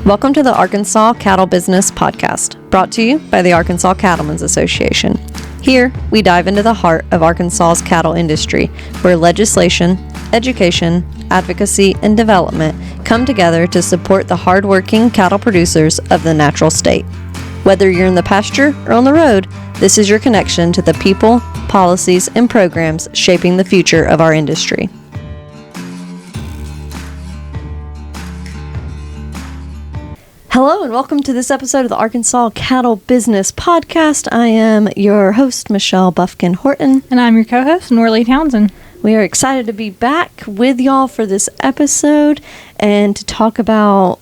Welcome to the Arkansas Cattle Business Podcast, brought to you by the Arkansas Cattlemen's Association. Here, we dive into the heart of Arkansas's cattle industry, where legislation, education, advocacy, and development come together to support the hardworking cattle producers of the natural state. Whether you're in the pasture or on the road, this is your connection to the people, policies, and programs shaping the future of our industry. Hello and welcome to this episode of the Arkansas Cattle Business Podcast. I am your host, Michelle Buffkin-Horton. And I'm your co-host, Noralee Townsend. We are excited to be back with y'all for this episode and to talk about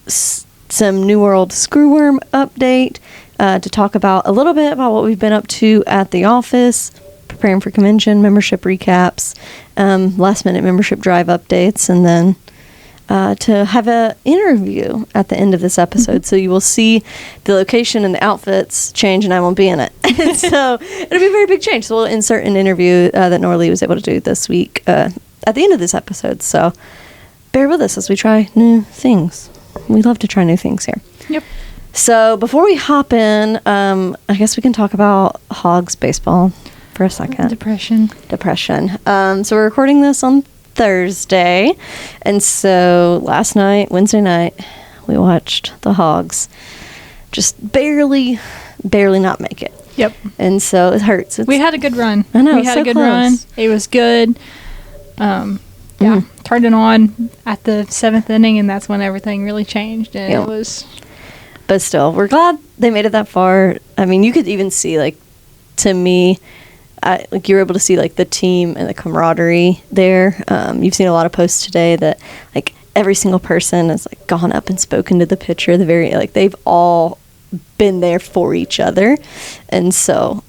some New World screwworm update, to talk about a little bit about what we've been up to at the office, preparing for convention, membership recaps, last minute membership drive updates, and then to have an interview at the end of this episode. So you will see the location and the outfits change and I won't be in it. So it'll be a very big change. So we'll insert an interview that Noralee was able to do this week at the end of this episode. So bear with us as we try new things. We love to try new things here. Yep. So before we hop in, I guess we can talk about Hogs baseball for a second. Depression. So we're recording this on Thursday, and so last night, Wednesday night, we watched the Hogs just barely not make it. Yep. And so it hurts. We had a good run. I know. We had a good run. It was good. Turned it on at the 7th inning, and that's when everything really changed. And it was. But still, we're glad they made it that far. I mean, you could even see, like, to me, you were able to see like the team and the camaraderie there. You've seen a lot of posts today that like every single person has like gone up and spoken to the pitcher. They've all been there for each other, and so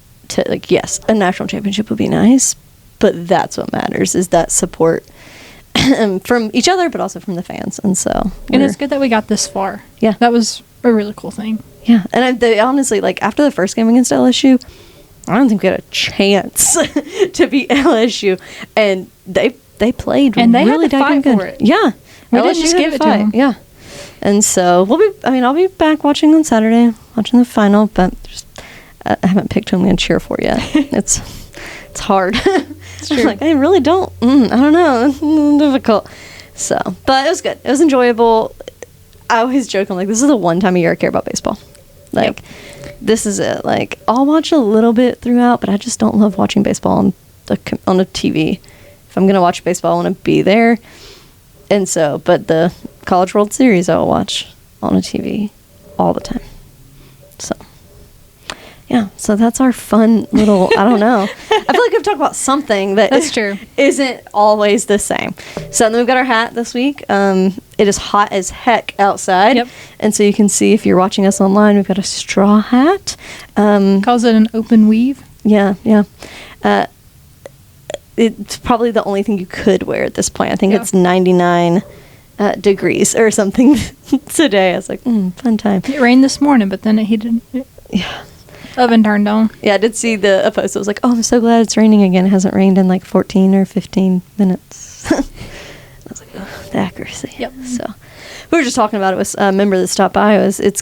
yes, a national championship would be nice, but that's what matters is that support from each other, but also from the fans. And so it's good that we got this far. Yeah, that was a really cool thing. Yeah, and they honestly, like after the first game against LSU, I don't think we had a chance to beat LSU, and they played and they really had to fight good. For it. Yeah, we didn't just give it to them. Yeah, and so I'll be back watching on Saturday, watching the final, but I haven't picked who I'm going to cheer for yet. It's hard. It's true. I really don't. I don't know. It's a little difficult. So, but it was good. It was enjoyable. I always joke, I'm like, this is the one time a year I care about baseball. This is it. Like, I'll watch a little bit throughout, but I just don't love watching baseball on a TV. If I'm going to watch baseball, I want to be there. And so, but the College World Series I will watch on a TV all the time. So, yeah. So that's our fun little, I don't know. I feel like we've talked about something that's true. Isn't always the same. So then we've got our hat this week. It is hot as heck outside. Yep. And so you can see if you're watching us online, we've got a straw hat. Calls it an open weave. Yeah. It's probably the only thing you could wear at this point. I think it's 99 degrees or something today. I was like, fun time. It rained this morning, but then it heated. Yeah. Oven turned on. Yeah, I did see a post that was like, oh, I'm so glad it's raining again. It hasn't rained in like 14 or 15 minutes. I was like, oh, the accuracy. Yep. So we were just talking about it with a member that stopped by. It's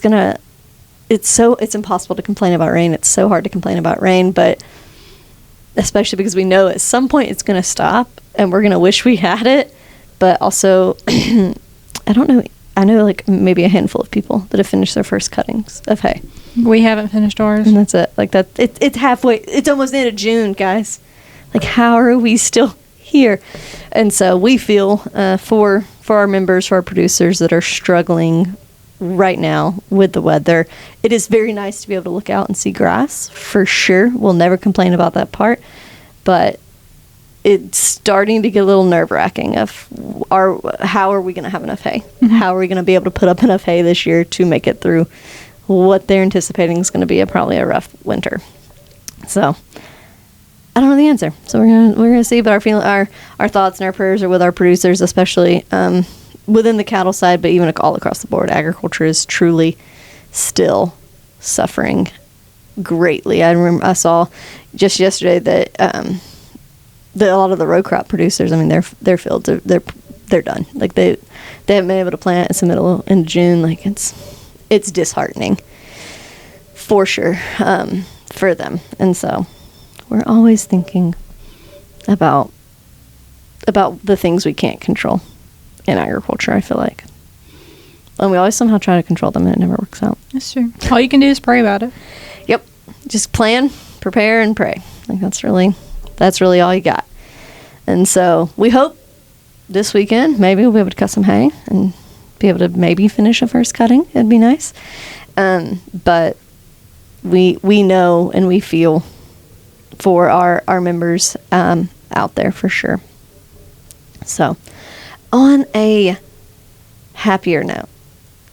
impossible to complain about rain. It's so hard to complain about rain, but especially because we know at some point it's going to stop and we're going to wish we had it. But also, I don't know. I know like maybe a handful of people that have finished their first cuttings of hay. We haven't finished ours. And that's it. Like that. It's halfway. It's almost the end of June, guys. Like, how are we still here? And so we feel for our members, for our producers that are struggling right now with the weather. It is very nice to be able to look out and see grass, for sure. We'll never complain about that part. But it's starting to get a little nerve-wracking of how are we going to have enough hay? Mm-hmm. How are we going to be able to put up enough hay this year to make it through what they're anticipating is going to be probably a rough winter. So I don't know the answer. So we're gonna see. But our thoughts and our prayers are with our producers, especially within the cattle side, but even all across the board. Agriculture is truly still suffering greatly. I saw just yesterday that a lot of the row crop producers, I mean, their fields are they're done. Like they haven't been able to plant. It's the middle in June. Like it's disheartening for sure, for them. And so we're always thinking about the things we can't control in agriculture, I feel like. And we always somehow try to control them, and it never works out. That's true. All you can do is pray about it. Yep. Just plan, prepare, and pray. Like that's really all you got. And so we hope this weekend maybe we'll be able to cut some hay and be able to maybe finish a first cutting. It'd be nice. But we know and we feel for our members out there for sure. So on a happier note,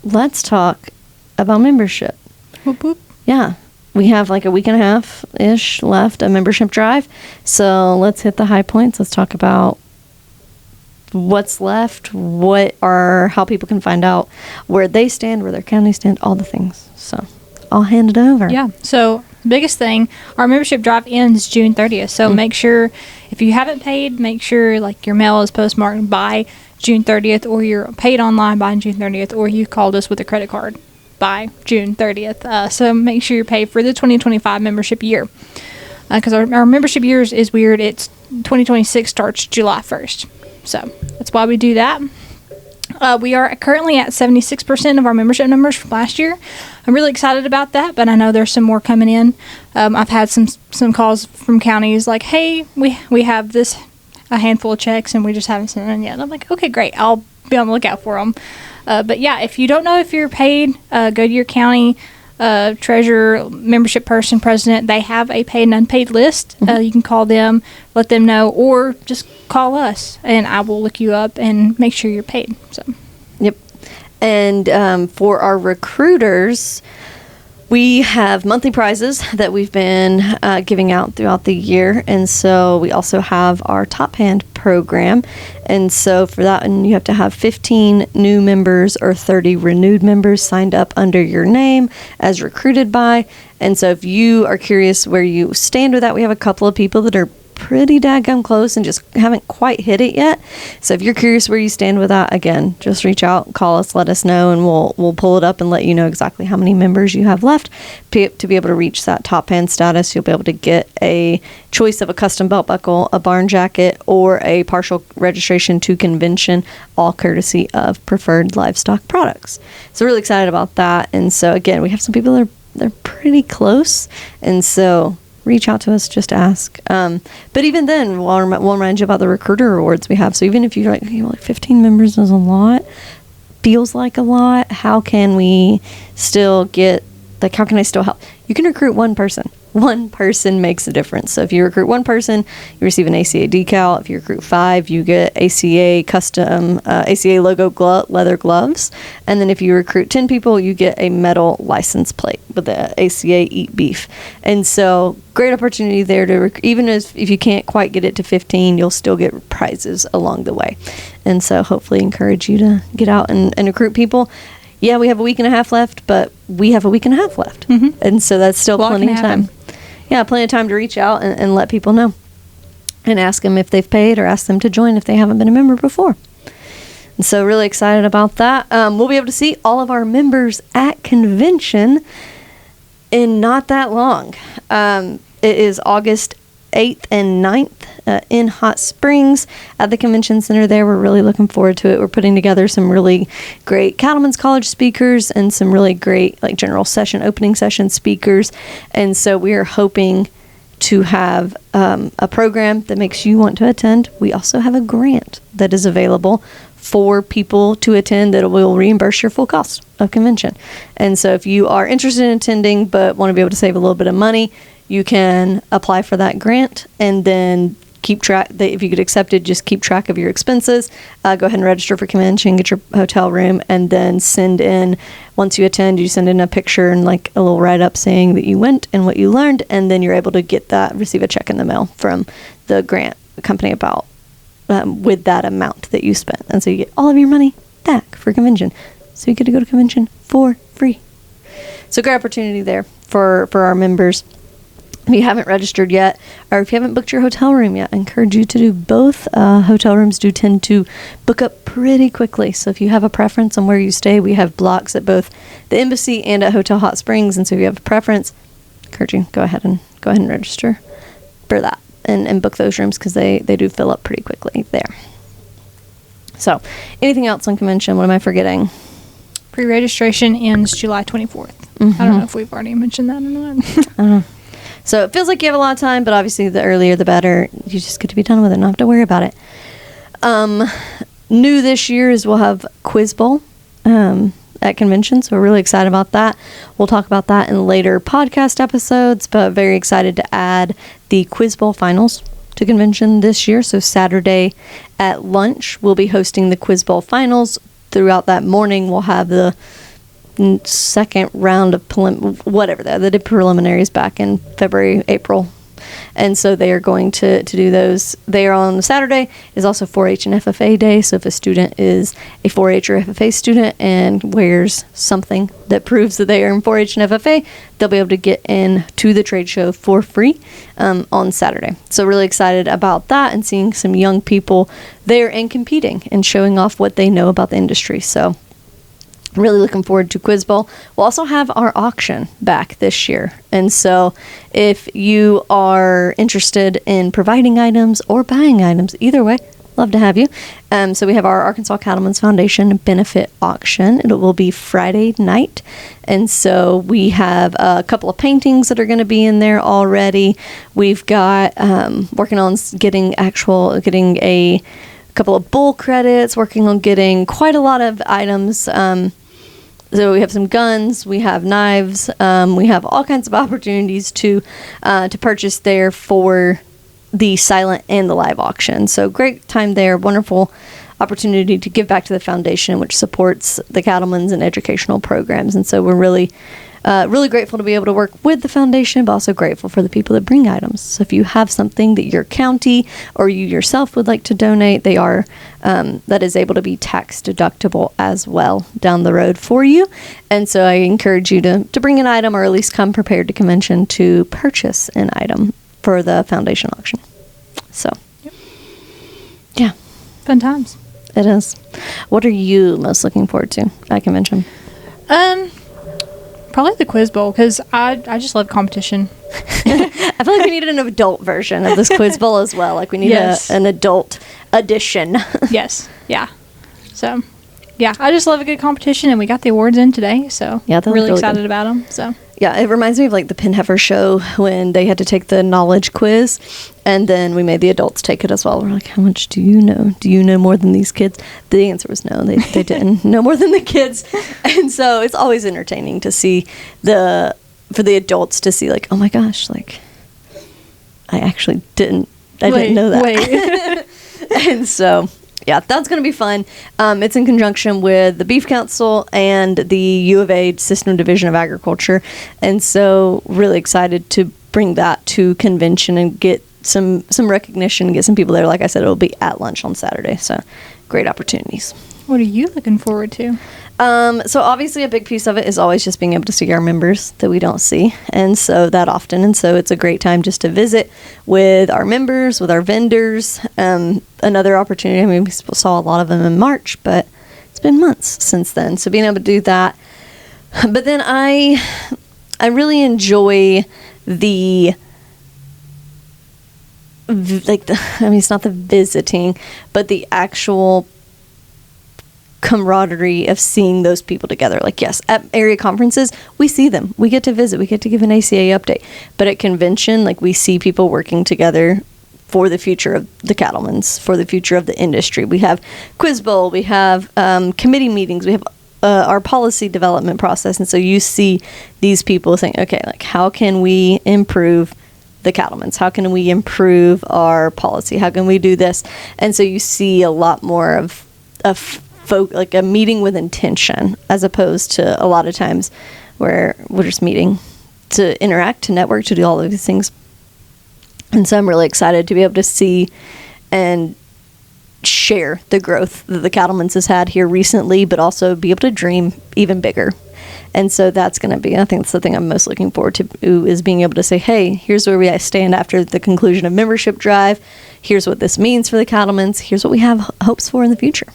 let's talk about membership. Whoop, whoop. Yeah. We have like a week and a half-ish left of membership drive. So let's hit the high points. Let's talk about what's left, how people can find out where they stand, where their county stand, all the things. So I'll hand it over. Yeah. So biggest thing, our membership drive ends June 30th. So make sure if you haven't paid, make sure like your mail is postmarked by June 30th, or you're paid online by June 30th, or you called us with a credit card by June 30th. So make sure you're paid for the 2025 membership year. Because our membership years is weird. It's 2026 starts July 1st. So that's why we do that. We are currently at 76% of our membership numbers from last year. I'm really excited about that, but I know there's some more coming in. I've had some calls from counties like, hey, we have a handful of checks and we just haven't sent them yet. And I'm like, okay, great. I'll be on the lookout for them. But yeah, if you don't know if you're paid, go to your county treasurer, membership person, president. They have a paid and unpaid list. You can call them, let them know, or just call us, and I will look you up and make sure you're paid. So, yep. And for our recruiters, we have monthly prizes that we've been giving out throughout the year. And so we also have our Top Hand program. And so for that, and you have to have 15 new members or 30 renewed members signed up under your name as recruited by. And so if you are curious where you stand with that, we have a couple of people that are pretty daggum close and just haven't quite hit it yet. So if you're curious where you stand with that, again, just reach out, call us, let us know, and we'll pull it up and let you know exactly how many members you have left to be able to reach that top hand status. You'll be able to get a choice of a custom belt buckle, a barn jacket, or a partial registration to convention, all courtesy of Preferred Livestock Products. So really excited about that. And so again, we have some people that they're pretty close, and so reach out to us, just ask. But even then, we'll remind you about the recruiter rewards we have. So even if you're like 15 members is a lot, feels like a lot, how can we still get, how can I still help? You can recruit one person. One person makes a difference. So if you recruit one person, you receive an ACA decal. If you recruit 5, you get ACA custom ACA logo leather gloves. And then if you recruit 10 people, you get a metal license plate with the ACA Eat Beef. And so great opportunity there to even if you can't quite get it to 15, you'll still get prizes along the way. And so hopefully encourage you to get out and recruit people. Yeah, we have a week and a half left, but we have a week and a half left. And so that's still plenty of time. Yeah, plenty of time to reach out and let people know and ask them if they've paid or ask them to join if they haven't been a member before. And so really excited about that. We'll be able to see all of our members at convention in not that long. It is August 8th and 9th in Hot Springs at the convention center there. We're really looking forward to it. We're putting together some really great Cattlemen's College speakers and some really great general session, opening session speakers. And so we are hoping to have a program that makes you want to attend. We also have a grant that is available for people to attend that will reimburse your full cost of convention. And so if you are interested in attending but want to be able to save a little bit of money, you can apply for that grant and then keep track. If you get accepted, just keep track of your expenses. Go ahead and register for convention, get your hotel room, and then send in, once you attend, you send in a picture and a little write-up saying that you went and what you learned, and then you're able to receive a check in the mail from the grant company with that amount that you spent. And so you get all of your money back for convention. So you get to go to convention for free. So great opportunity there for our members. If you haven't registered yet, or if you haven't booked your hotel room yet, I encourage you to do both. Hotel rooms do tend to book up pretty quickly. So if you have a preference on where you stay, we have blocks at both the Embassy and at Hotel Hot Springs. And so if you have a preference, I encourage you, go ahead and register for that and book those rooms, because they do fill up pretty quickly there. So anything else on convention? What am I forgetting? Pre-registration ends July 24th. I don't know if we've already mentioned that or not. I don't know. So it feels like you have a lot of time, but obviously the earlier the better. You just get to be done with it, not have to worry about it. New this year is we'll have Quiz Bowl at convention, so we're really excited about that. We'll talk about that in later podcast episodes, but very excited to add the Quiz Bowl finals to convention this year. So Saturday at lunch, we'll be hosting the Quiz Bowl finals. Throughout that morning, we'll have the second round of they did preliminaries back in February, April, and so they are going to do those. They are on Saturday. Is also 4-H and FFA day, so if a student is a 4-H or FFA student and wears something that proves that they are in 4-H and FFA, they'll be able to get in to the trade show for free on Saturday. So really excited about that and seeing some young people there and competing and showing off what they know about the industry. So really looking forward to Quiz Bowl. We'll also have our auction back this year. And so if you are interested in providing items or buying items, either way, love to have you. So we have our Arkansas Cattlemen's Foundation benefit auction. It will be Friday night. And so we have a couple of paintings that are going to be in there already. We've got working on getting a couple of bull credits, working on getting quite a lot of items. So we have some guns, we have knives, we have all kinds of opportunities to purchase there for the silent and the live auction. So great time there, wonderful opportunity to give back to the foundation, which supports the cattlemen's and educational programs. And so we're really grateful to be able to work with the foundation, but also grateful for the people that bring items. So if you have something that your county or you yourself would like to donate, that is able to be tax deductible as well down the road for you. And so I encourage you to bring an item, or at least come prepared to convention to purchase an item for the foundation auction. So, yeah. Fun times. It is. What are you most looking forward to at convention? Probably the Quiz Bowl, because I just love competition. I feel like we need an adult version of this Quiz Bowl as well. Like we need an adult edition. Yes. Yeah. So, yeah, I just love a good competition, and we got the awards in today, so yeah, really excited about them. So. Yeah, it reminds me of like the Pinheifer show when they had to take the knowledge quiz, and then we made the adults take it as well. We're like, how much do you know? Do you know more than these kids? The answer was no, they didn't know more than the kids. And so it's always entertaining to see for the adults to see like, oh my gosh, like I actually didn't know that. And so yeah, that's going to be fun. It's in conjunction with the Beef Council and the U of A System Division of Agriculture. And so really excited to bring that to convention and get some recognition, get some people there. Like I said, it'll be at lunch on Saturday. So great opportunities. What are you looking forward to? So obviously a big piece of it is always just being able to see our members that we don't see. And so that often. And so it's a great time just to visit with our members, with our vendors. Another opportunity, I mean, we saw a lot of them in March, but it's been months since then. So being able to do that. But then I really enjoy it's not the visiting, but the actual camaraderie of seeing those people together. Like, yes, at area conferences, we see them. We get to visit. We get to give an ACA update. But at convention, like, we see people working together for the future of the cattlemen's, for the future of the industry. We have Quiz Bowl. We have committee meetings. We have our policy development process. And so you see these people saying, okay, like, how can we improve the cattlemen's? How can we improve our policy? How can we do this? And so you see a lot more of like a meeting with intention, as opposed to a lot of times where we're just meeting to interact, to network, to do all of these things. And so I'm really excited to be able to see and share the growth that the Cattlemen's has had here recently, but also be able to dream even bigger And so that's going to be, I think that's the thing I'm most looking forward to, is being able to say, hey, here's where we stand after the conclusion of membership drive. Here's what this means for the cattlemen's. Here's what we have hopes for in the future.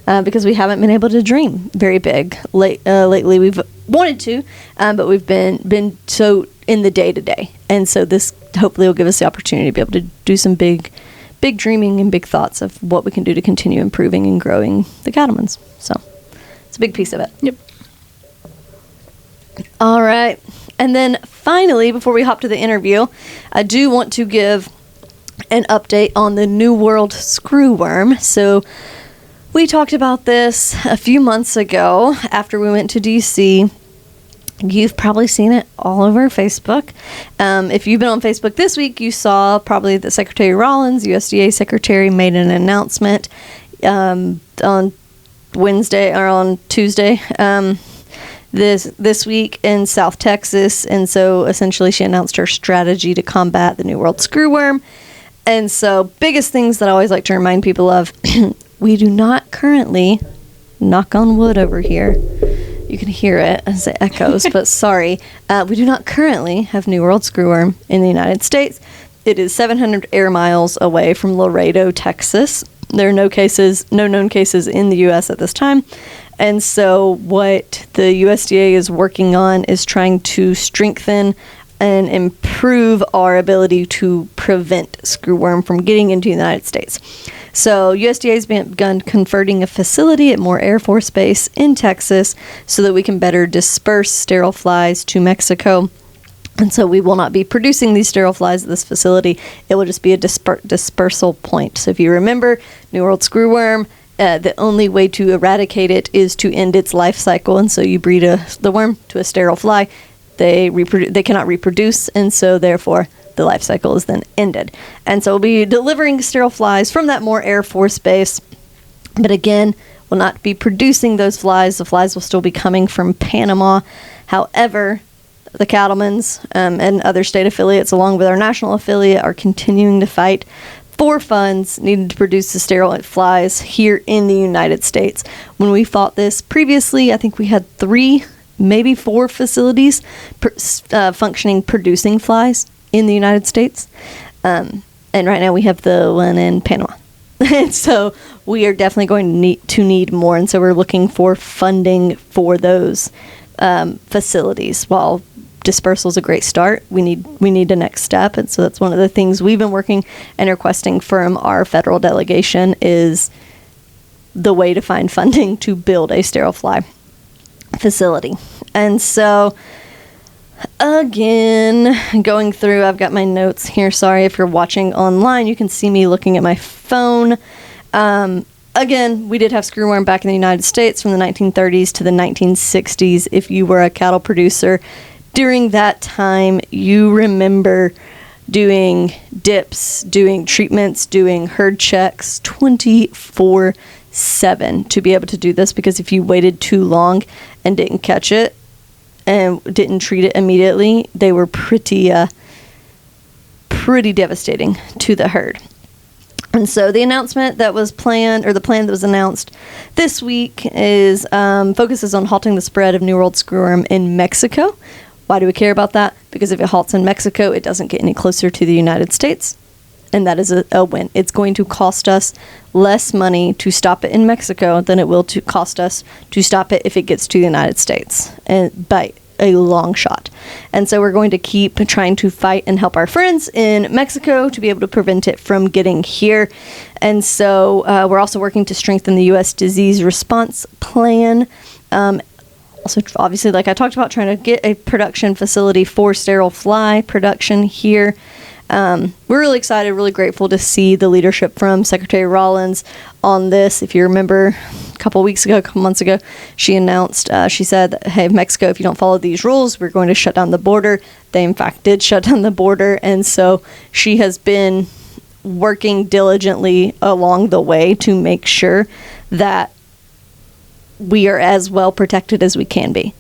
Because we haven't been able to dream very big. Lately we've wanted to, but we've been so in the day-to-day. And so this hopefully will give us the opportunity to be able to do some big dreaming and big thoughts of what we can do to continue improving and growing the cattlemen's. So it's a big piece of it. Yep. All right. And then finally, before we hop to the interview, I do want to give an update on the New World screwworm. So we talked about this a few months ago after we went to DC. You've probably seen it all over Facebook. If you've been on Facebook this week, you saw probably that Secretary Rollins, USDA Secretary, made an announcement on Wednesday or on Tuesday this week in South Texas. And so essentially she announced her strategy to combat the New World screwworm. And so biggest things that I always like to remind people of, we do not currently, knock on wood over here, you can hear it as it echoes, but sorry. We do not currently have New World screwworm in the United States. It is 700 air miles away from Laredo, Texas. There are no known cases in the U.S. at this time. And so what the USDA is working on is trying to strengthen and improve our ability to prevent screwworm from getting into the United States. So USDA has begun converting a facility at Moore Air Force Base in Texas so that we can better disperse sterile flies to Mexico. And so we will not be producing these sterile flies at this facility. It will just be a dispersal point. So if you remember, New World screwworm, the only way to eradicate it is to end its life cycle. And so you breed the worm to a sterile fly. They cannot reproduce, and so therefore the life cycle is then ended. And so we'll be delivering sterile flies from that Moore Air Force Base, but again, will not be producing those flies. The flies will still be coming from Panama. However, the cattlemen's and other state affiliates, along with our national affiliate, are continuing to fight for funds needed to produce the sterile flies here in the United States. When we fought this previously, I think we had 3, maybe 4 facilities functioning producing flies in the United States. And right now we have the one in Panama. And so we are definitely going to need more. And so we're looking for funding for those facilities. While dispersal is a great start, we need the next step. And so that's one of the things we've been working and requesting from our federal delegation is the way to find funding to build a sterile fly facility. And so again, going through, I've got my notes here. Sorry if you're watching online, you can see me looking at my phone. Again, we did have screwworm back in the United States from the 1930s to the 1960s. If you were a cattle producer during that time, you remember doing dips, doing treatments, doing herd checks 24/7 to be able to do this, because if you waited too long and didn't catch it and didn't treat it immediately, they were pretty devastating to the herd. And so the announcement that was planned, or the plan that was announced this week, is focuses on halting the spread of New World screwworm in Mexico. Why do we care about that? Because if it halts in Mexico, it doesn't get any closer to the United States. And that is a win. It's going to cost us less money to stop it in Mexico than it will to cost us to stop it if it gets to the United States, and by a long shot. And so we're going to keep trying to fight and help our friends in Mexico to be able to prevent it from getting here. And so we're also working to strengthen the U.S. disease response plan. Also, obviously, like I talked about, trying to get a production facility for sterile fly production here. We're really excited, really grateful to see the leadership from Secretary Rollins on this. If you remember a couple months ago, she announced, she said, hey, Mexico, if you don't follow these rules, we're going to shut down the border. They, in fact, did shut down the border. And so she has been working diligently along the way to make sure that we are as well protected as we can be.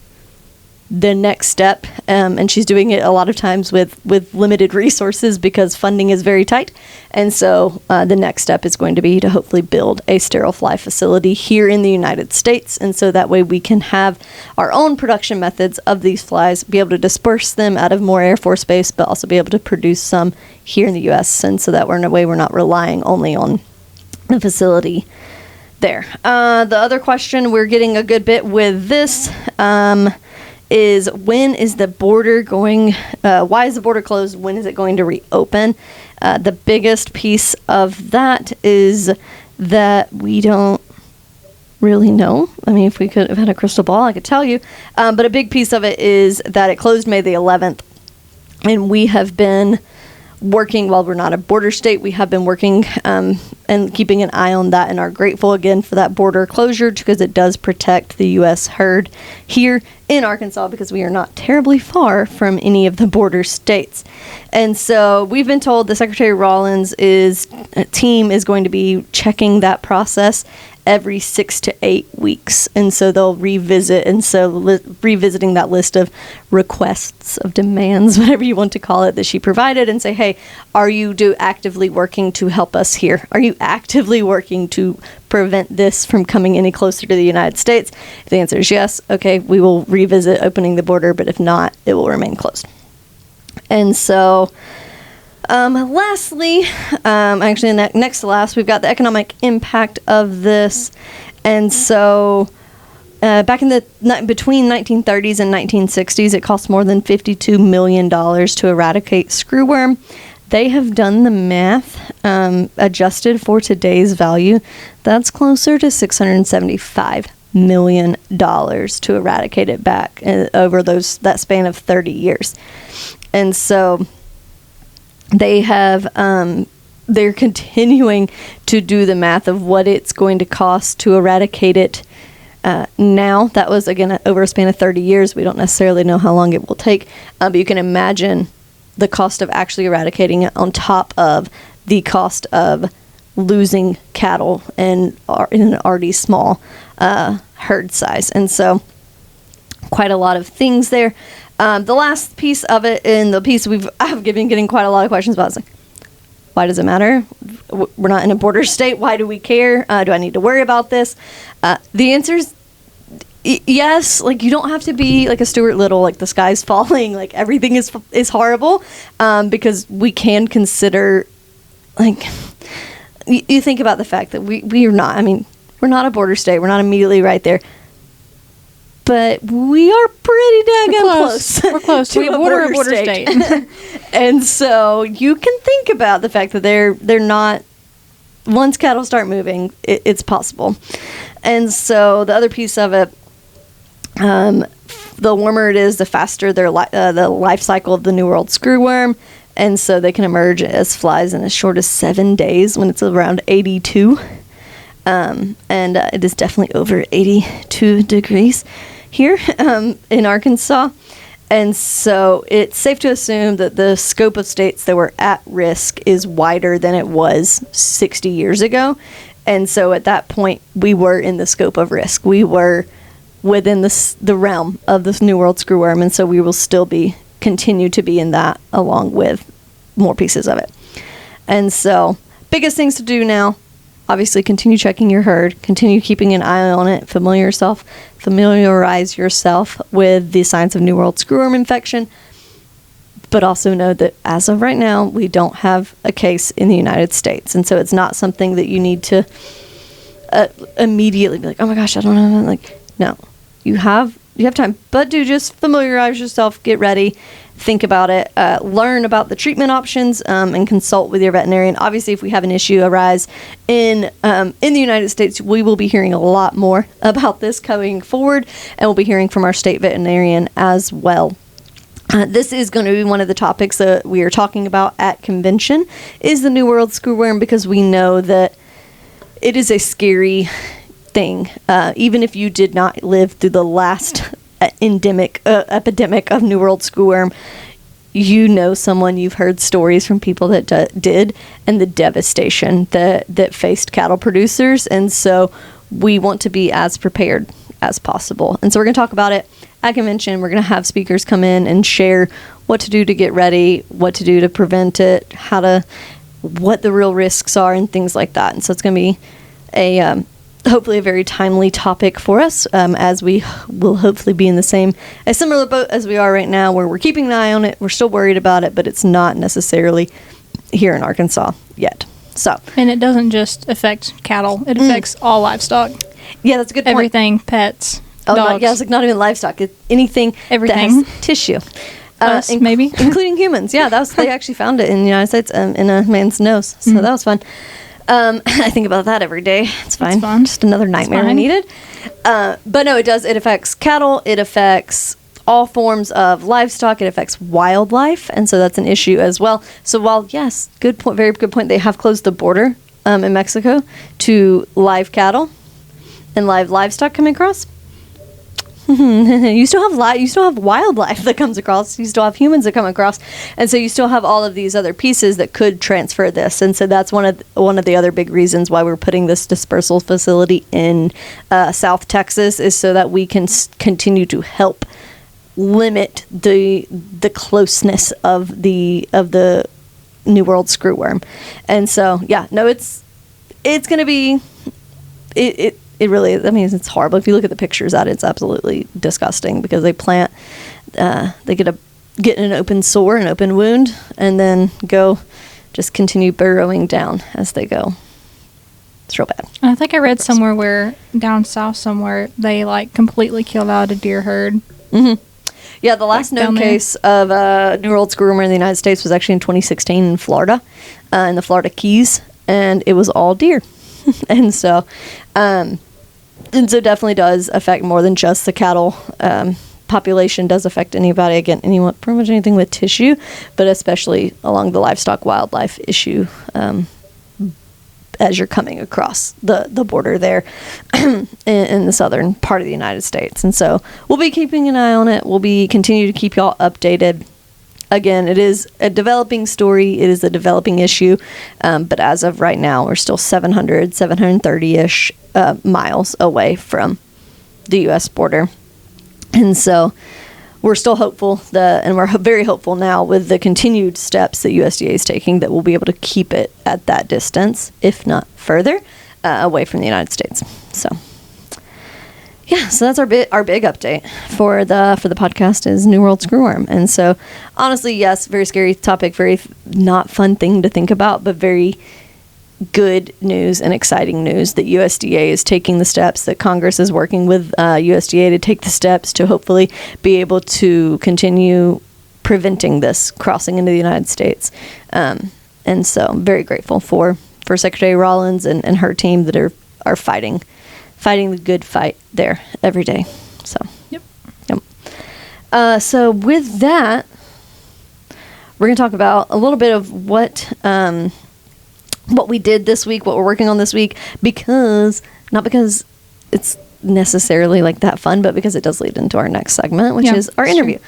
the next step, and she's doing it a lot of times with limited resources because funding is very tight. And so the next step is going to be to hopefully build a sterile fly facility here in the United States. And so that way we can have our own production methods of these flies, be able to disperse them out of more Air Force Base, but also be able to produce some here in the U.S. And so that we're in a way we're not relying only on the facility there. The other question we're getting a good bit with this is when is the border going, why is the border closed? When is it going to reopen? The biggest piece of that is that we don't really know. I mean, if we could have had a crystal ball, I could tell you. But a big piece of it is that it closed May the 11th. And we have been working, while we're not a border state, we have been working and keeping an eye on that, and are grateful again for that border closure because it does protect the U.S. herd here in Arkansas because we are not terribly far from any of the border states. And so we've been told the Secretary Rawlins' team is going to be checking that process every 6 to 8 weeks. And so they'll revisit. And so revisiting that list of requests, of demands, whatever you want to call it, that she provided, and say, hey, are you actively working to help us here? Are you actively working to prevent this from coming any closer to the United States? If the answer is yes, okay, we will revisit opening the border. But if not, it will remain closed. And so lastly, actually next to last, we've got the economic impact of this. And so back in between 1930s and 1960s, it cost more than $52 million to eradicate screwworm. They have done the math, adjusted for today's value. That's closer to $675 million to eradicate it back over that span of 30 years. And so they have, they're continuing to do the math of what it's going to cost to eradicate it now. That was, again, over a span of 30 years. We don't necessarily know how long it will take, but you can imagine the cost of actually eradicating it on top of the cost of losing cattle in an already small herd size. And so quite a lot of things there. The last piece of it, and the piece I've been getting quite a lot of questions about, is like, why does it matter? We're not in a border state. Why do we care? Do I need to worry about this? The answer is yes. Like, you don't have to be like a Stuart Little, like the sky's falling, like everything is horrible, because we can consider, like, you think about the fact that we are not, I mean, we're not a border state. We're not immediately right there. But we are pretty daggone close. We're close to a border state. And so you can think about the fact that they're not, once cattle start moving, it's possible. And so the other piece of it, the warmer it is, the faster the life cycle of the New World screwworm. And so they can emerge as flies in as short as 7 days when it's around 82. And it is definitely over 82 degrees here in Arkansas. And so it's safe to assume that the scope of states that were at risk is wider than it was 60 years ago. And so at that point, we were in the scope of risk. We were within the realm of this New World screwworm. And so we will still continue to be in that, along with more pieces of it. And so biggest things to do now, obviously, continue checking your herd, continue keeping an eye on it, familiarize yourself with the signs of New World screwworm infection, but also know that as of right now, we don't have a case in the United States. And so it's not something that you need to immediately be like, oh my gosh, I don't know. Like, no, you have time, but do just familiarize yourself, get ready, think about it, learn about the treatment options, and consult with your veterinarian. Obviously, if we have an issue arise in the United States, we will be hearing a lot more about this coming forward, and we'll be hearing from our state veterinarian as well. This is going to be one of the topics that we are talking about at convention, is the New World screwworm, because we know that it is a scary thing. Even if you did not live through the last epidemic of New World screwworm, you know someone, you've heard stories from people that did, and the devastation that faced cattle producers. And so we want to be as prepared as possible. And so we're going to talk about it at convention. We're going to have speakers come in and share what to do to get ready, what to do to prevent it, what the real risks are, and things like that. And so it's going to be hopefully a very timely topic for us, as we will hopefully be in a similar boat as we are right now, where we're keeping an eye on it. We're still worried about it, but it's not necessarily here in Arkansas yet. So, and it doesn't just affect cattle; it affects all livestock. Yeah, that's a good point. Everything, pets, dogs. Yeah, it's like not even livestock. It's anything that has tissue. Us, maybe including humans. Yeah, they actually found it in the United States, in a man's nose. So that was fun. I think about that every day. It's fine. Just another nightmare we needed. But no, it does. It affects cattle. It affects all forms of livestock. It affects wildlife, and so that's an issue as well. So while, yes, good point, very good point, they have closed the border in Mexico to live cattle and live livestock coming across. You still have wildlife that comes across. You still have humans that come across, and so you still have all of these other pieces that could transfer this. And so that's one of the other big reasons why we're putting this dispersal facility in South Texas, is so that we can continue to help limit the closeness of the New World screwworm. And so it's going to be it really is. I mean, it's horrible. If you look at the pictures at it, it's absolutely disgusting, because they get an open sore, an open wound, and then just continue burrowing down as they go. It's real bad. I think I read somewhere where down south somewhere they completely killed out a deer herd. Mm-hmm. Yeah, the last known case of New World screwworm in the United States was actually in 2016 in Florida, in the Florida Keys, and it was all deer. And so definitely does affect more than just the cattle population. Does affect anybody, again, pretty much anything with tissue, but especially along the livestock wildlife issue, as you're coming across the border there in the southern part of the United States. And so we'll be keeping an eye on it. We'll be continue to keep y'all updated. Again, it is a developing story. It is a developing issue. But as of right now, we're still 730-ish miles away from the U.S. border. And so we're still hopeful and we're very hopeful now with the continued steps that USDA is taking, that we'll be able to keep it at that distance, if not further, away from the United States. So so that's our big update for the podcast, is New World screwworm. And so honestly, yes, very scary topic, very not fun thing to think about, but very good news and exciting news that USDA is taking the steps, that Congress is working with USDA to take the steps to hopefully be able to continue preventing this crossing into the United States. And so I'm very grateful for Secretary Rollins and her team that are fighting the good fight there every day. So, yep. So with that, we're going to talk about a little bit of what we did this week, what we're working on this week, not because it's necessarily that fun, but because it does lead into our next segment, which is our interview.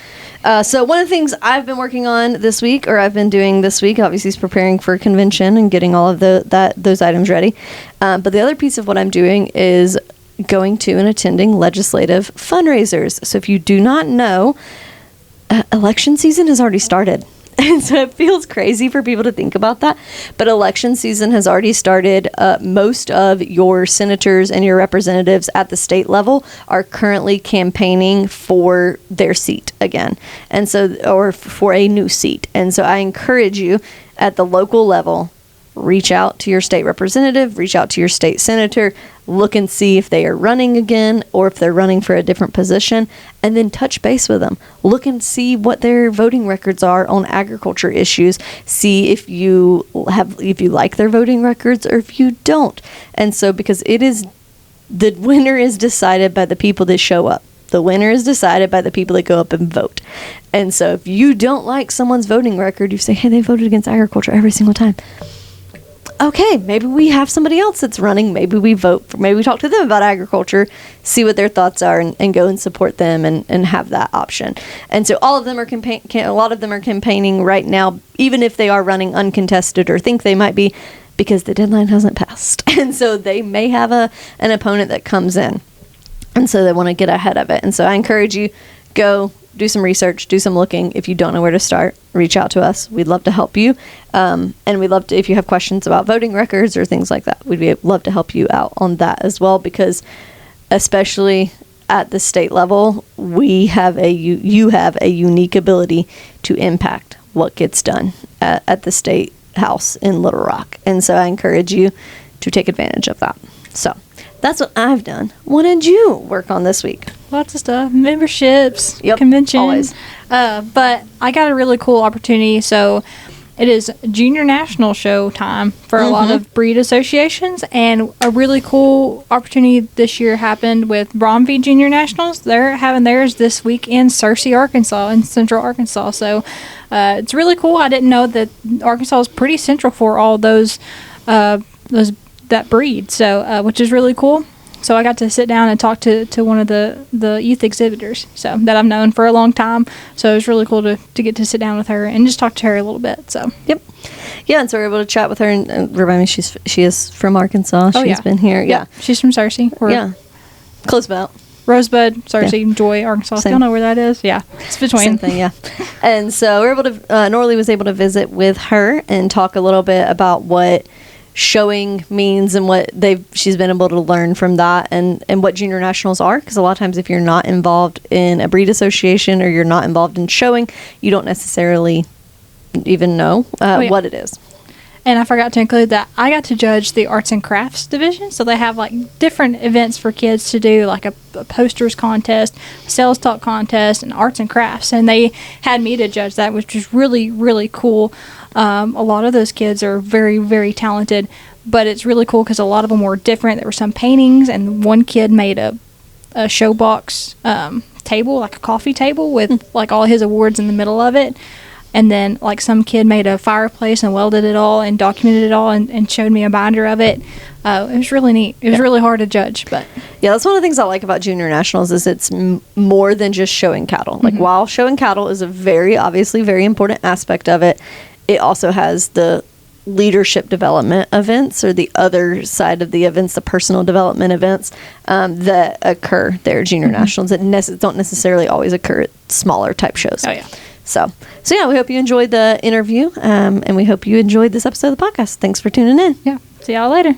So one of the things I've been working on this week, or I've been doing this week, obviously, is preparing for convention and getting all of those items ready. But the other piece of what I'm doing is going to and attending legislative fundraisers. So if you do not know, election season has already started. And so it feels crazy for people to think about that. But election season has already started. Most of your senators and your representatives at the state level are currently campaigning for their seat again. And so, or for a new seat. And so I encourage you at the local level, reach out to your state representative, reach out to your state senator, look and see if they are running again or if they're running for a different position, and then touch base with them. Look and see what their voting records are on agriculture issues. See if you like their voting records or if you don't. And so, because the winner is decided by the people that show up. The winner is decided by the people that go up and vote. And so if you don't like someone's voting record, you say, hey, they voted against agriculture every single time. Okay, maybe we have somebody else that's running. Maybe we maybe we talk to them about agriculture, see what their thoughts are, and go and support them and have that option. And so all of them a lot of them are campaigning right now, even if they are running uncontested or think they might be, because the deadline hasn't passed. And so they may have an opponent that comes in. And so they want to get ahead of it. And so I encourage you, go do some research, do some looking. If you don't know where to start, reach out to us. We'd love to help you. And we'd love to, if you have questions about voting records or things like that, we'd love to help you out on that as well, because especially at the state level, you have a unique ability to impact what gets done at the state house in Little Rock. And so I encourage you to take advantage of that. So that's what I've done. What did you work on this week? Lots of stuff. Memberships, Yep, conventions. always. But I got a really cool opportunity. So it is Junior National Show time for a lot of breed associations. And a really cool opportunity this year happened with Braunvieh Jr Nationals. They're having theirs this week in Searcy, Arkansas, in central Arkansas. So it's really cool. I didn't know that Arkansas is pretty central for all those that breed. So which is really cool. So I got to sit down and talk to one of the youth exhibitors, so that I've known for a long time. So it was really cool to get to sit down with her and just talk to her a little bit. So yep, yeah, and so we were able to chat with her and remind me she is from Arkansas. She's been here. Yeah, she's from Searcy. Yeah, close about. Rosebud, Searcy, Joy, Arkansas. Same. Y'all know where that is? Yeah, it's between. Same thing, yeah. And so we were able to. Noralee was able to visit with her and talk a little bit about what showing means and what she's been able to learn from that, and what junior nationals are, because a lot of times if you're not involved in a breed association or you're not involved in showing, you don't necessarily even know what it is. And I forgot to include that I got to judge the arts and crafts division. So they have like different events for kids to do, like a posters contest, a sales talk contest, and arts and crafts. And they had me to judge that, which was really, really cool. A lot of those kids are very, very talented, but it's really cool because a lot of them were different. There were some paintings, and one kid made a showbox table, like a coffee table with like all his awards in the middle of it. And then, like, some kid made a fireplace and welded it all and documented it all and showed me a binder of it. It was really neat. It was really hard to judge, but yeah, that's one of the things I like about junior nationals is it's more than just showing cattle. Like, while showing cattle is a very obviously very important aspect of it, it also has the leadership development events, or the other side of the events, the personal development events that occur there at junior nationals that don't necessarily always occur at smaller type shows. Oh yeah. So yeah, we hope you enjoyed the interview, and we hope you enjoyed this episode of the podcast. Thanks for tuning in. Yeah. See y'all later.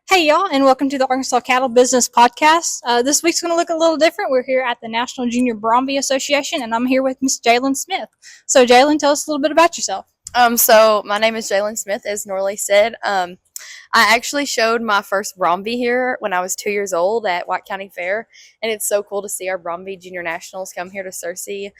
Hey, y'all, and welcome to the Arkansas Cattle Business Podcast. This week's going to look a little different. We're here at the National Junior Braunvieh Association, and I'm here with Miss Jalyn Smith. So, Jalyn, tell us a little bit about yourself. So my name is Jalyn Smith, as Noralee said. I actually showed my first Braunvieh here when I was 2 years old at White County Fair, and it's so cool to see our Braunvieh Junior Nationals come here to Searcy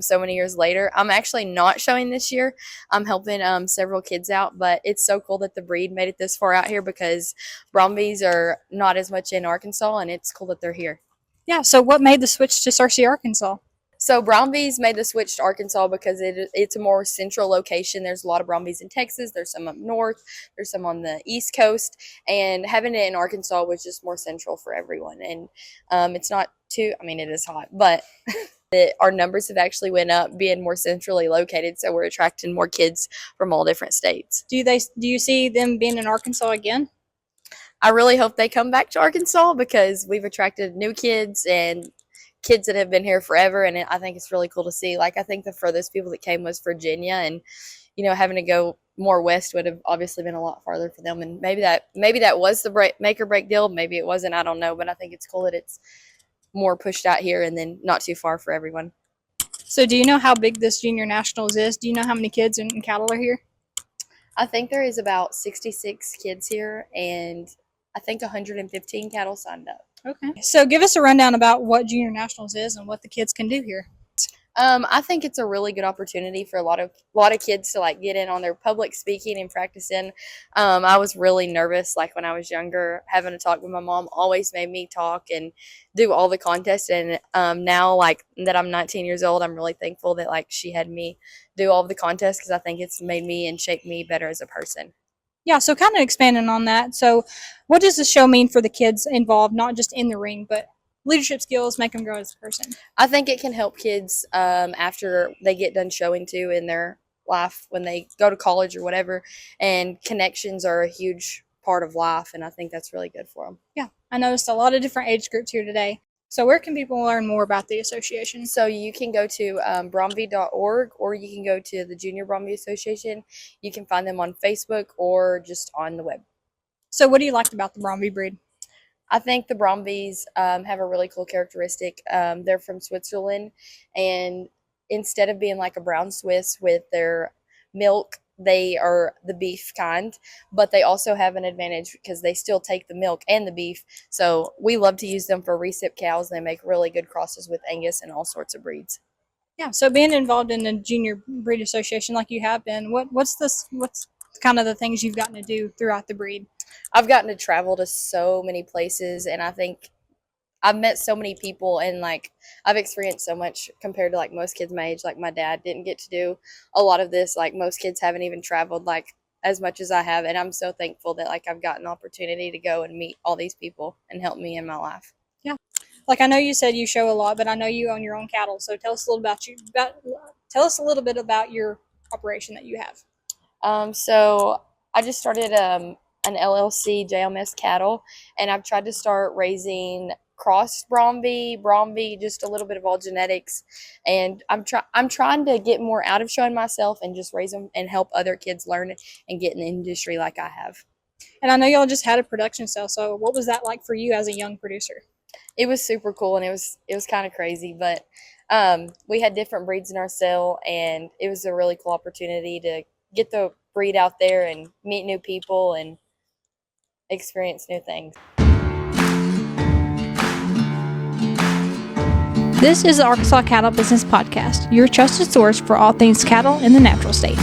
so many years later. I'm actually not showing this year. I'm helping several kids out, but it's so cool that the breed made it this far out here, because Braunviehs are not as much in Arkansas, and it's cool that they're here. Yeah, so what made the switch to Searcy, Arkansas? So Braunviehs made the switch to Arkansas because it's a more central location. There's a lot of Braunviehs in Texas. There's some up north. There's some on the East Coast. And having it in Arkansas was just more central for everyone. And it's not too, I mean, it is hot, but our numbers have actually went up being more centrally located. So we're attracting more kids from all different states. Do you see them being in Arkansas again? I really hope they come back to Arkansas, because we've attracted new kids and kids that have been here forever, and I think it's really cool to see. Like, I think the furthest people that came was Virginia, and having to go more west would have obviously been a lot farther for them. And maybe that was the make or break deal. Maybe it wasn't. I don't know, but I think it's cool that it's more pushed out here and then not too far for everyone. So, do you know how big this Junior Nationals is? Do you know how many kids and cattle are here? I think there is about 66 kids here, and I think 115 cattle signed up. Okay. So give us a rundown about what Junior Nationals is and what the kids can do here. I think it's a really good opportunity for a lot of kids to like get in on their public speaking and practicing. I was really nervous, like when I was younger. Having to talk with my mom always made me talk and do all the contests. And now, like that I'm 19 years old, I'm really thankful that like she had me do all of the contests, because I think it's made me and shaped me better as a person. Yeah, so kind of expanding on that. So what does the show mean for the kids involved, not just in the ring, but leadership skills, make them grow as a person? I think it can help kids after they get done showing too in their life, when they go to college or whatever. And connections are a huge part of life, and I think that's really good for them. Yeah, I noticed a lot of different age groups here today. So where can people learn more about the association? So you can go to braunvieh.org, or you can go to the Junior Braunvieh Association. You can find them on Facebook or just on the web. So what do you like about the Braunvieh breed? I think the Braunviehs have a really cool characteristic. They're from Switzerland, and instead of being like a brown Swiss with their milk, they are the beef kind, but they also have an advantage because they still take the milk and the beef. So we love to use them for recip cows. They make really good crosses with Angus and all sorts of breeds. Yeah. So being involved in the Junior Breed Association like you have been, what's kind of the things you've gotten to do throughout the breed? I've gotten to travel to so many places, and I think I've met so many people, and like I've experienced so much compared to like most kids my age. Like my dad didn't get to do a lot of this. Like most kids haven't even traveled like as much as I have, and I'm so thankful that like I've got an opportunity to go and meet all these people and help me in my life. Yeah. Like I know you said you show a lot, but I know you own your own cattle. So tell us a little tell us a little bit about your operation that you have. So I just started an LLC, JMS Cattle, and I've tried to start raising cross Braunvieh, just a little bit of all genetics, and I'm trying to get more out of showing myself and just raise them and help other kids learn and get in the industry like I have. And I know y'all just had a production sale, so what was that like for you as a young producer? It was super cool, and it was kind of crazy, but we had different breeds in our sale, and it was a really cool opportunity to get the breed out there and meet new people and experience new things. This is the Arkansas Cattle Business Podcast, your trusted source for all things cattle in the natural state.